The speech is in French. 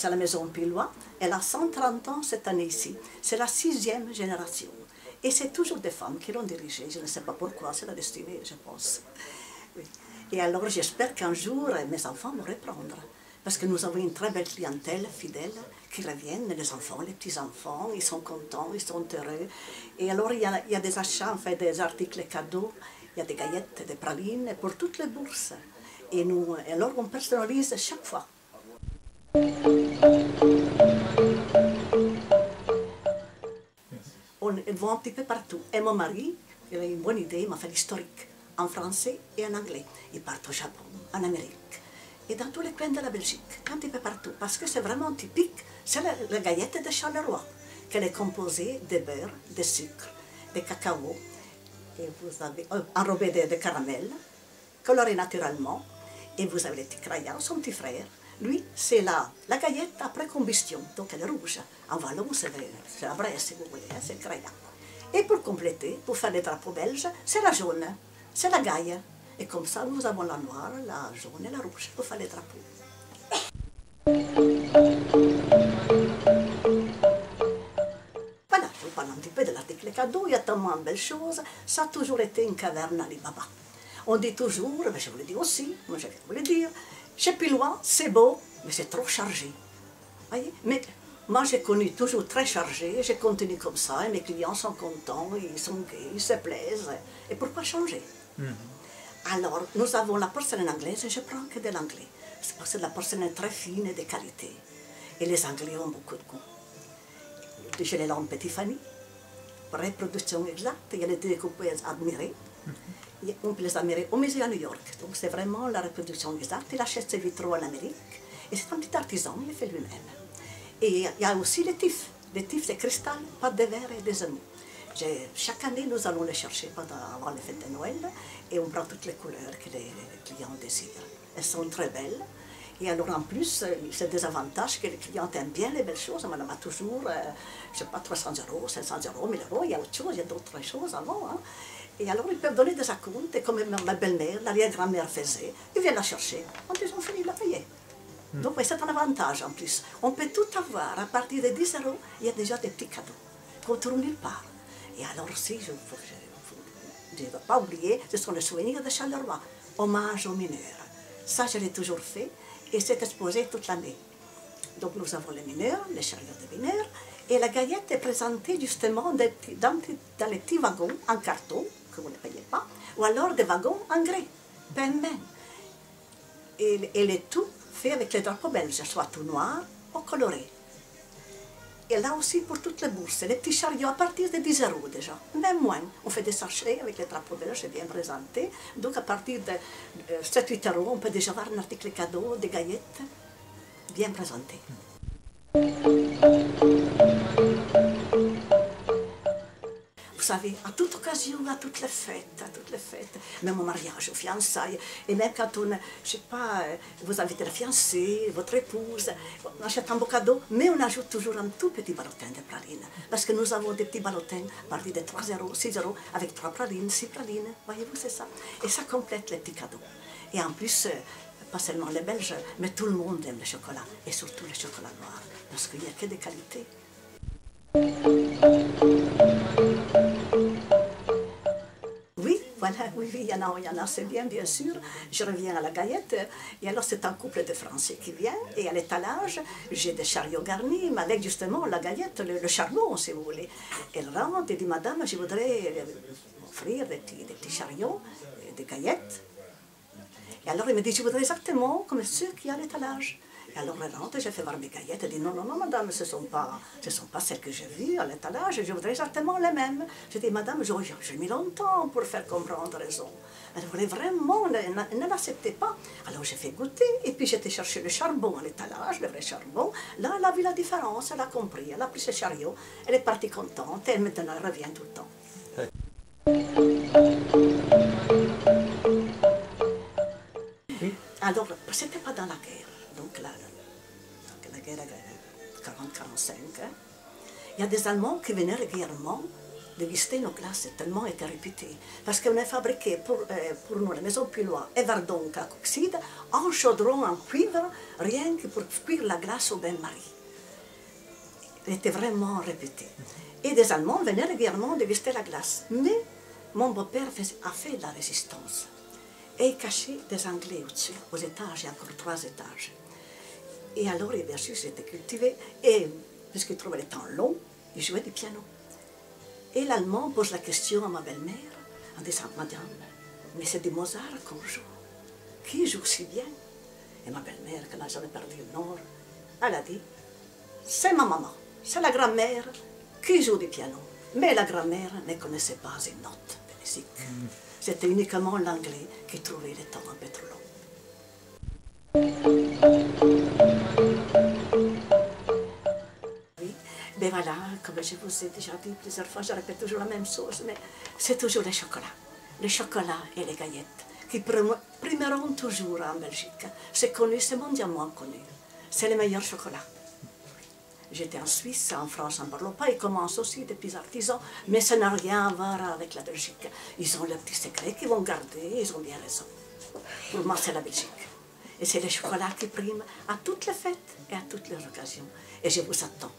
c'est la maison Pilois. Elle a 130 ans cette année-ci. C'est la 6e génération. Et c'est toujours des femmes qui l'ont dirigée. Je ne sais pas pourquoi, c'est la destinée, je pense. Oui. Et alors j'espère qu'un jour mes enfants vont reprendre. Parce que nous avons une très belle clientèle fidèle qui reviennent, les enfants, les petits-enfants, ils sont contents, ils sont heureux. Et alors il y a des achats, enfin des articles cadeaux, il y a des gallettes, des pralines pour toutes les bourses. Et alors on personnalise chaque fois. Ils vont un petit peu partout. Et mon mari, il a une bonne idée, il m'a fait l'historique, en français et en anglais. Ils partent au Japon, en Amérique. Et dans tous les coins de la Belgique, un petit peu partout, parce que c'est vraiment typique, c'est la gallette de Charleroi, qu'elle est composée de beurre, de sucre, de cacao, et vous avez enrobé de caramel, coloré naturellement, et vous avez les petits crayons, son petit frère. Lui, c'est la gallette après combustion, donc elle est rouge. En wallon, c'est la braise, si vous voulez, hein, c'est le crayon. Et pour compléter, pour faire les drapeaux belges, c'est la jaune, c'est la gaille. Et comme ça, nous avons la noire, la jaune et la rouge pour faire les drapeaux. Voilà, je vous parle un petit peu de l'article cadeau. Il y a tellement de belles choses. Ça a toujours été une caverne Alibaba. On dit toujours, mais je vous le dis aussi, moi je vais vous le dire, chez Pilois, c'est beau, mais c'est trop chargé. Voyez? Mais moi, j'ai connu toujours très chargé, j'ai continué comme ça, et mes clients sont contents, ils sont gais, ils se plaisent. Et pourquoi changer? Alors, nous avons la porcelaine anglaise, et je prends que de l'anglais. C'est parce que la porcelaine très fine et de qualité. Et les Anglais ont beaucoup de goût. J'ai les lampes Tiffany, reproduction exacte, il y a les découpés admirés. On peut les admirer au musée à New York. Donc c'est vraiment la reproduction exacte. Il achète ses vitraux en Amérique. Et c'est un petit artisan, il les fait lui-même. Et il y a aussi les tifs. Les tifs, c'est cristal, pâte de verre et des émaux. Chaque année, nous allons les chercher avant les fêtes de Noël et on prend toutes les couleurs que les clients désirent. Elles sont très belles. Et alors en plus, c'est des avantages que les clients aiment bien les belles choses. Madame a toujours, je ne sais pas, 300 €, 500 €, 1000 €, il y a autre chose, il y a d'autres choses avant. Hein. Et alors ils peuvent donner des acomptes, et comme ma belle-mère, l'arrière-grand-mère faisait, ils viennent la chercher quand ils ont fini de la payer. Donc oui, c'est un avantage en plus. On peut tout avoir, à partir de 10 €, il y a déjà des petits cadeaux qu'on trouve nulle part. Et alors aussi, je ne dois pas oublier, ce sont les souvenirs de Charleroi, hommage aux mineurs. Ça, je l'ai toujours fait et c'est exposé toute l'année. Donc nous avons les mineurs, les chariots de mineurs, et la gallette est présentée justement dans les petits wagons en carton, que vous ne payez pas, ou alors des wagons en grès, peint-main. Et le tout fait avec les drapeaux belges, soit tout noir ou coloré. Et là aussi pour toutes les bourses, les petits chariots à partir de 10 € déjà, même moins. On fait des sachets avec les drapeaux belges bien présentés. Donc à partir de 7-8 € on peut déjà avoir un article cadeau, des gallettes bien présentées. Vous savez, à toute occasion, à toutes les fêtes, même au mariage, aux fiançailles, et même quand on, je sais pas, vous invitez la fiancée, votre épouse, on achète un beau cadeau, mais on ajoute toujours un tout petit ballotin de pralines. Parce que nous avons des petits ballotins à partir de 3 €, 6 €, avec 3 pralines, 6 pralines, voyez-vous, c'est ça. Et ça complète les petits cadeaux. Et en plus, pas seulement les Belges, mais tout le monde aime le chocolat, et surtout le chocolat noir, parce qu'il n'y a que des qualités. Oui, voilà, oui, il y en a, c'est bien sûr. Je reviens à la gallette, et alors c'est un couple de Français qui vient, et à l'étalage, j'ai des chariots garnis, mais avec justement la gallette, le charbon, si vous voulez. Elle rentre et dit, madame, je voudrais offrir des petits chariots, des gallettes. Et alors il me dit, je voudrais exactement comme ceux qu'il y a à l'étalage. Et alors elle rentre, j'ai fait voir mes gallettes, elle dit non, madame, ce ne sont pas celles que j'ai vues à l'étalage, je voudrais exactement les mêmes. J'ai dit, madame, j'ai mis longtemps pour faire comprendre raison. Elle voulait vraiment, elle ne l'acceptait pas. Alors j'ai fait goûter, et puis j'étais chercher le charbon à l'étalage, le vrai charbon. Là, elle a vu la différence, elle a compris, elle a pris ce chariot, elle est partie contente, et maintenant elle revient tout le temps. Alors, c'était pas dans la guerre, donc la guerre 40-45. Hein. Il y a des Allemands qui venaient régulièrement déguster nos glaces, c'est tellement été répété. Parce qu'on a fabriqué pour nous, la maison Pilois et Verdon à Coxide, un chaudron en cuivre, rien que pour cuire la glace au bain-marie. Il était vraiment répété. Et des Allemands venaient régulièrement déguster la glace. Mais mon beau-père a fait de la résistance. Et il cachait des Anglais au-dessus, aux étages, il y a encore 3 étages. Et alors, bien sûr, j'étais cultivé. Et puisqu'il trouvait le temps long, il jouait du piano. Et l'Allemand pose la question à ma belle-mère en disant « Madame, mais c'est du Mozart qu'on joue. Qui joue si bien ?» Et ma belle-mère, qui n'a jamais perdu le nord, elle a dit « C'est ma maman, c'est la grand-mère qui joue du piano. » Mais la grand-mère ne connaissait pas une note de musique. C'était uniquement l'anglais qui trouvait le temps un peu trop long. Ben voilà, comme je vous ai déjà dit plusieurs fois, je répète toujours la même chose, mais c'est toujours le chocolat et les gallettes, qui primeront toujours en Belgique. C'est connu, c'est mondialement connu. C'est le meilleur chocolat. J'étais en Suisse, en France, on ne parle pas, ils commencent aussi des petits artisans, mais ça n'a rien à voir avec la Belgique. Ils ont leurs petits secrets qu'ils vont garder, ils ont bien raison. Pour moi, c'est la Belgique. Et c'est le chocolat qui prime à toutes les fêtes et à toutes les occasions. Et je vous attends.